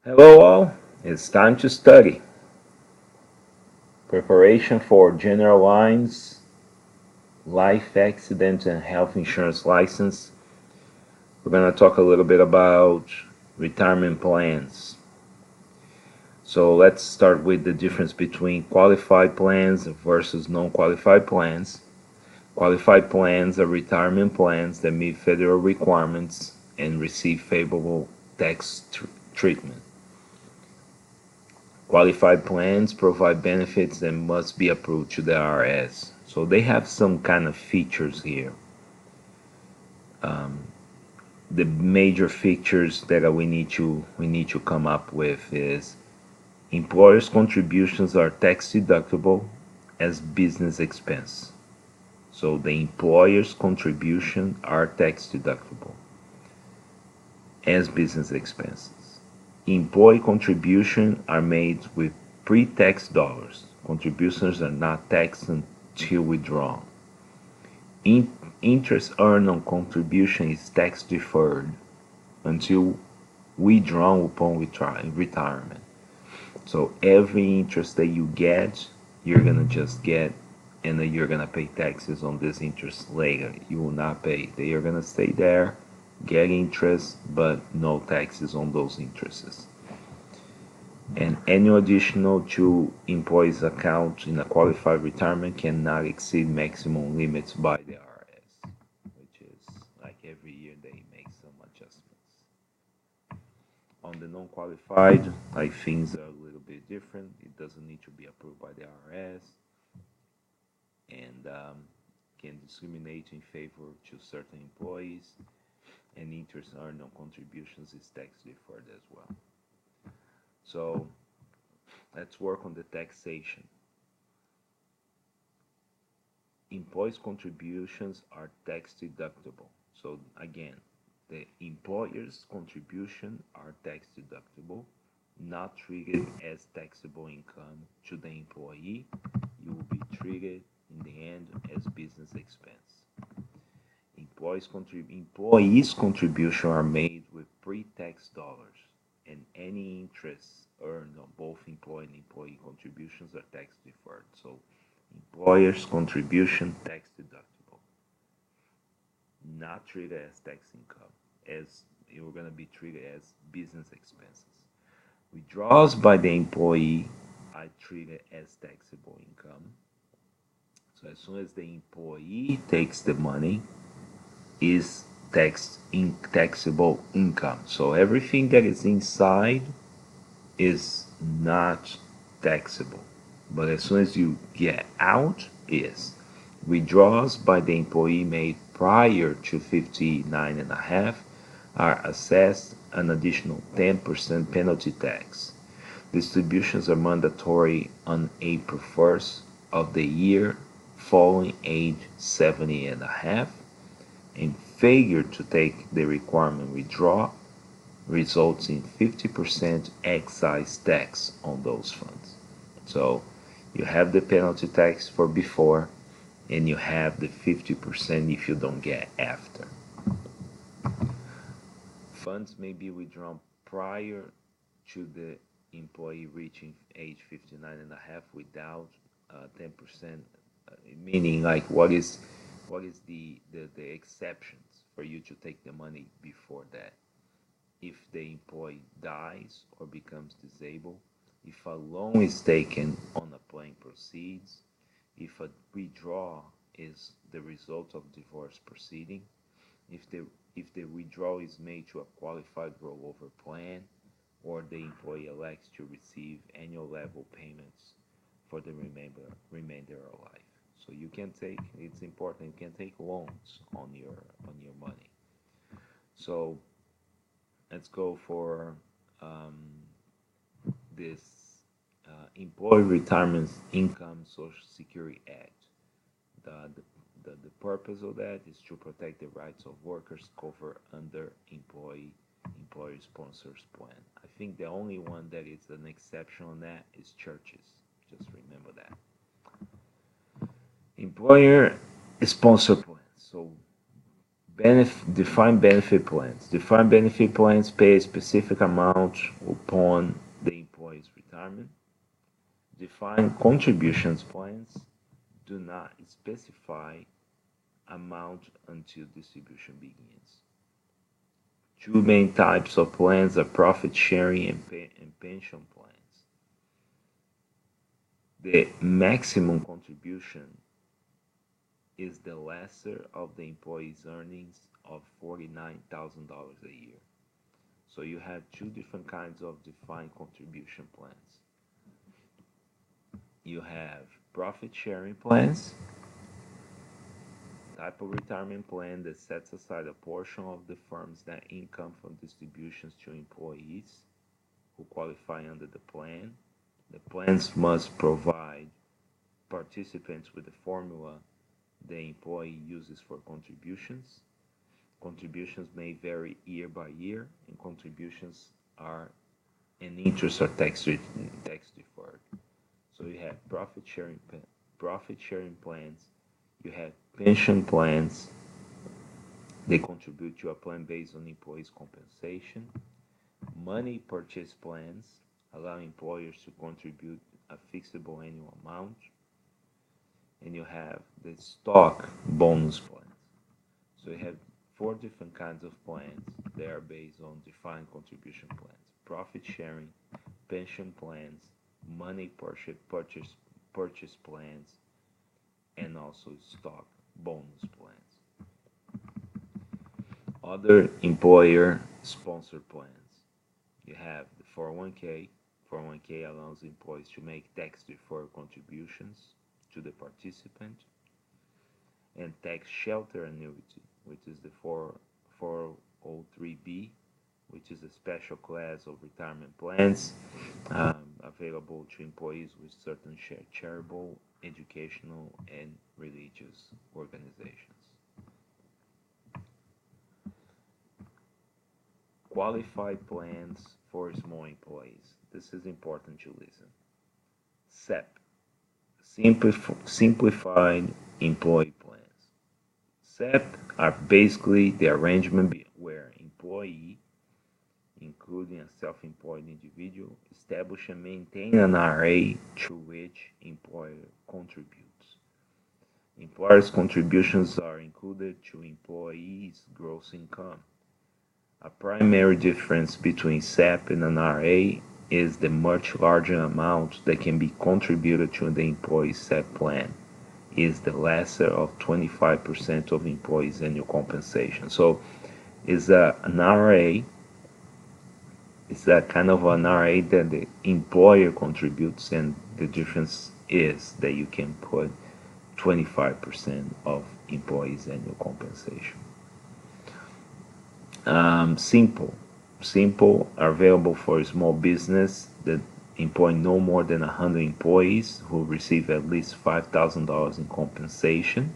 Hello all, it's time to study. Preparation for general lines, life accident and health insurance license. We're going to talk a little bit about retirement plans. So let's start with the difference between qualified plans versus non-qualified plans. Qualified plans are retirement plans that meet federal requirements and receive favorable tax treatment. Qualified plans provide benefits that must be approved to the IRS. So they have some kind of features here. Um, the major features that we need to come up with is employers' contributions are tax deductible as business expense. So the employer's contribution are tax deductible as business expenses. Employee contributions are made with pre-tax dollars. Contributions are not taxed until withdrawn. Interest earned on contribution is tax deferred until withdrawn upon retirement. So every interest that you get, you're gonna just get, and then you're gonna pay taxes on this interest later. You will not pay. They are gonna stay there, get interest, but no taxes on those interests. And annual additional to employees' account in a qualified retirement cannot exceed maximum limits by the IRS, which is like every year they make some adjustments. On the non-qualified, like things are a little bit different. It doesn't need to be approved by the IRS and can discriminate in favor to certain employees, and interest earned on contributions is tax deferred as well. So let's work on the taxation. Employees' contributions are tax deductible. So again, the employer's contribution are tax deductible, not treated as taxable income to the employee. You will be treated in the end as business expense. Employees' contributions are made with pre-tax dollars, and any interest earned on both employee and employee contributions are tax deferred. So employer's contribution tax deductible, not treated as tax income, as you're going to be treated as business expenses. Withdrawals by the employee are treated as taxable income. So as soon as the employee takes the money, is taxable income. So everything that is inside is not taxable. But as soon as you get out, is. Withdrawals by the employee made prior to 59 and a half are assessed an additional 10% penalty tax. Distributions are mandatory on April 1st of the year following age 70 and a half, and failure to take the requirement withdrawal results in 50% excise tax on those funds. So you have the penalty tax for before, and you have the 50% if you don't get after. Funds may be withdrawn prior to the employee reaching age 59 and a half without 10%, meaning like what is the exceptions for you to take the money before that? If the employee dies or becomes disabled, if a loan is taken on a plan proceeds, if a withdrawal is the result of divorce proceeding, if the withdrawal is made to a qualified rollover plan, or the employee elects to receive annual level payments for the remainder of life. So you can take, it's important, you can take loans on your money. So let's go for this Employee Retirement Income Social Security Act. The purpose of that is to protect the rights of workers covered under employer sponsors plan. I think the only one that is an exception on that is churches. Just remember that. Employer sponsor plan. So Defined benefit plans. Defined benefit plans pay a specific amount upon the employee's retirement. Defined contributions plans do not specify amount until distribution begins. Two main types of plans are profit sharing and pension plans. The maximum contribution is the lesser of the employee's earnings of $49,000 a year. So you have two different kinds of defined contribution plans. You have profit sharing plans, type of retirement plan that sets aside a portion of the firm's net income from distributions to employees who qualify under the plan. The plans must provide participants with the formula the employee uses for contributions. Contributions may vary year by year, and contributions are and interest are tax deferred. So you have profit sharing plans. You have pension plans. They contribute to a plan based on employees' compensation. Money purchase plans allow employers to contribute a fixable annual amount. And you have the stock bonus plans. So you have four different kinds of plans that are based on defined contribution plans: profit sharing, pension plans, money purchase plans, and also stock bonus plans. Other employer sponsored plans. You have the 401k. 401k allows employees to make tax deferred contributions to the participant, and tax shelter annuity, which is the 403b, which is a special class of retirement plans available to employees with certain charitable, educational, and religious organizations. Qualified plans for small employees. This is important to listen. SEP, Simplified Employee Plans. SEP are basically the arrangement where employee, including a self-employed individual, establish and maintain an RA to which employer contributes. Employers' contributions are included to employees' gross income. A primary difference between SEP and an RA is the much larger amount that can be contributed to the employee's SEP plan is the lesser of 25% of employees' annual compensation. So is an RA, it's a kind of an RA that the employer contributes, and the difference is that you can put 25% of employees' annual compensation. Simple are available for a small business that employ no more than 100 employees who receive at least $5,000 in compensation.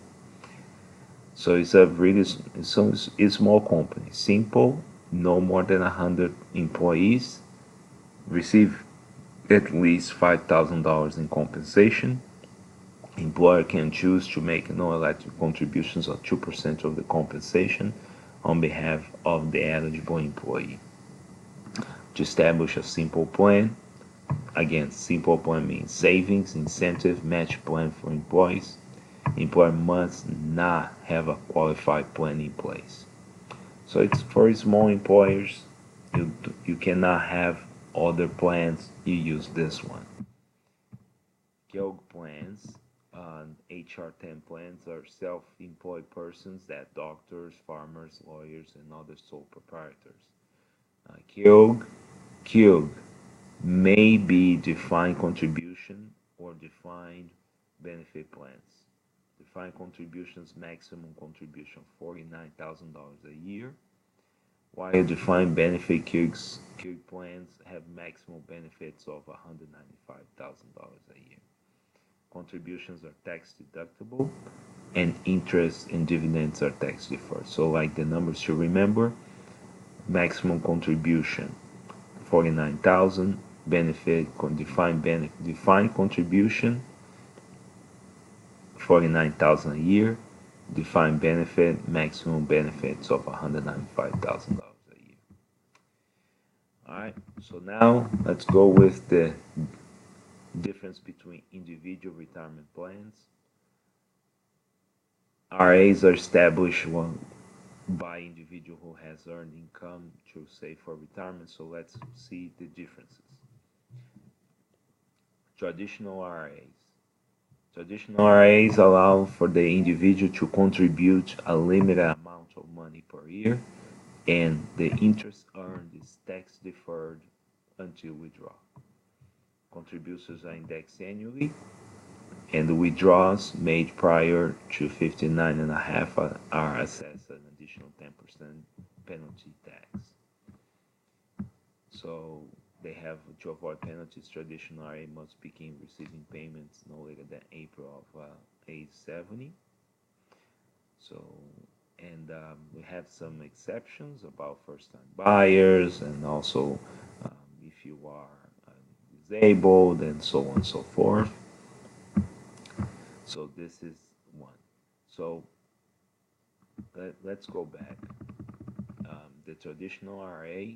So it's a really small company. Simple, no more than 100 employees, receive at least $5,000 in compensation. Employer can choose to make no elective contributions of 2% of the compensation on behalf of the eligible employee. To establish a simple plan, again, simple plan means savings, incentive, match plan for employees. Employer must not have a qualified plan in place. So it's for small employers. You cannot have other plans. You use this one. KEOG plans, HR10 plans are self-employed persons that doctors, farmers, lawyers, and other sole proprietors. KEOG may be defined contribution or defined benefit plans. Defined contributions maximum contribution $49,000 a year, while defined benefit KEOG plans have maximum benefits of $195,000 a year. Contributions are tax deductible, and interest and dividends are tax deferred. So like the numbers to remember: maximum contribution $49,000, defined contribution $49,000 a year, defined benefit, maximum benefits of $195,000 a year. All right, so now let's go with the difference between individual retirement plans. RAs are established by individual who has earned income to save for retirement. So let's see the differences. Traditional RAs. Traditional RAs allow for the individual to contribute a limited amount of money per year, and the interest earned is tax deferred until withdrawal. Contributions are indexed annually, and the withdrawals made prior to 59.5 are assessed an additional 10% penalty tax. So they have to avoid penalties. Traditional RA must begin receiving payments no later than April of age 70. So, and we have some exceptions about first-time buyers, and also if you are disabled, and so on and so forth. So this is one. So let's go back. The traditional RA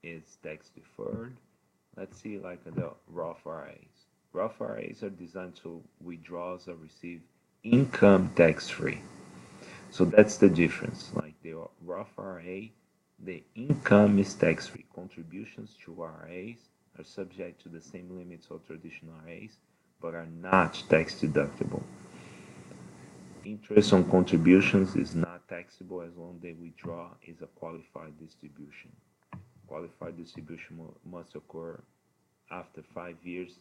is tax deferred. Let's see like the Roth RAs. Roth RAs are designed so withdrawals are received income tax free. So that's the difference. Like the Roth RA, the income is tax free. Contributions to RAs are subject to the same limits of traditional RAs, but are not tax deductible. Interest on contributions is not taxable as long as the withdrawal is a qualified distribution. Qualified distribution must occur after 5 years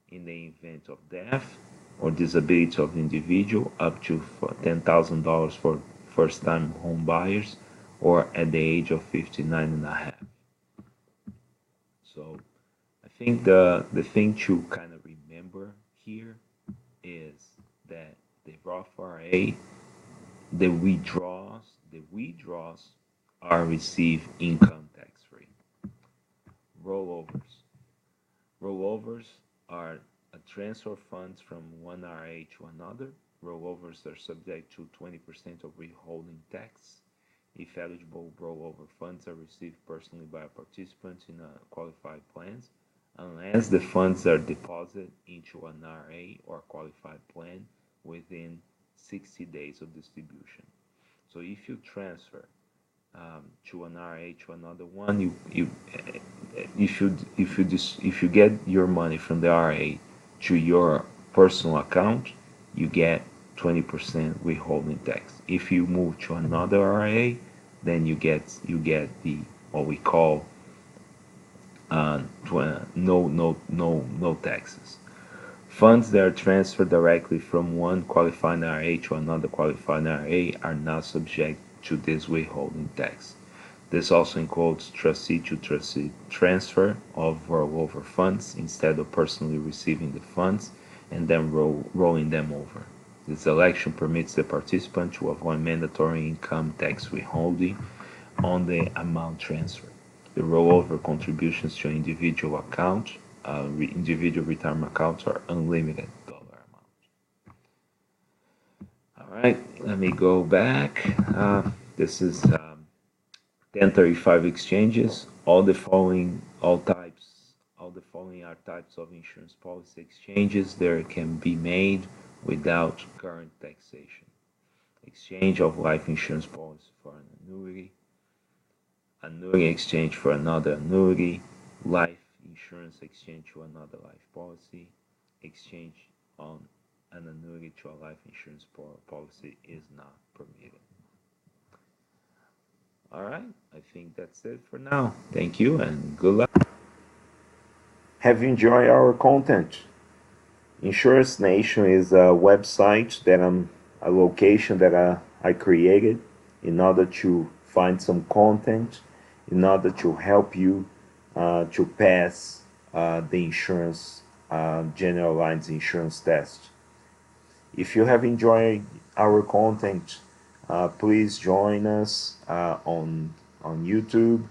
in the event of death or disability of the individual, up to $10,000 for first-time home buyers, or at the age of 59.5. So I think the thing to kind of remember here is that the Roth RA, the withdrawals are received income tax free. Rollovers are a transfer of funds from one RA to another. Rollovers are subject to 20% of withholding tax. If eligible, rollover funds are received personally by participants in a qualified plans, unless the funds are deposited into an RA or qualified plan within 60 days of distribution. So if you transfer to an RA to another one, if you get your money from the RA to your personal account, you get 20% withholding tax. If you move to another RA, then you get the what we call no taxes. Funds that are transferred directly from one qualified RA to another qualified RA are not subject to this withholding tax. This also includes trustee-to-trustee transfer of rollover funds instead of personally receiving the funds and then rolling them over. This election permits the participant to avoid mandatory income tax withholding on the amount transferred. The rollover contributions to an individual account, individual retirement accounts, are unlimited dollar amount. All right, let me go back. This is 1035 exchanges. All the following are types of insurance policy exchanges that can be made without current taxation. Exchange of life insurance policy for an annuity, annuity exchange for another annuity, life insurance exchange to another life policy, exchange on an annuity to a life insurance policy is not permitted. All right, I think that's it for now. Thank you and good luck. Have you enjoyed our content? Insurance Nation is a website a location that I created in order to find some content, in order to help you to pass the insurance, general lines insurance test. If you have enjoyed our content, please join us on YouTube.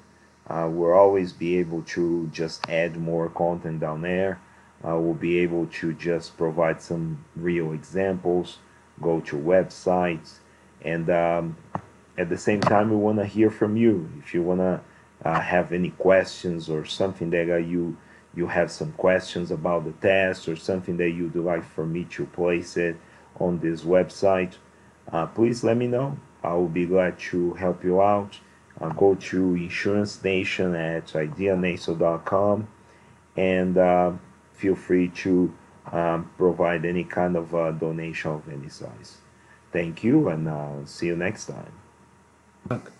We'll always be able to just add more content down there. We'll be able to just provide some real examples go to websites, and at the same time, we want to hear from you. If you want to have any questions or something that you have some questions about the test or something that you'd like for me to place it on this website, please let me know. I will be glad to help you out. Go to Insurance Nation at ideanaso.com, and feel free to provide any kind of donation of any size. Thank you, and see you next time.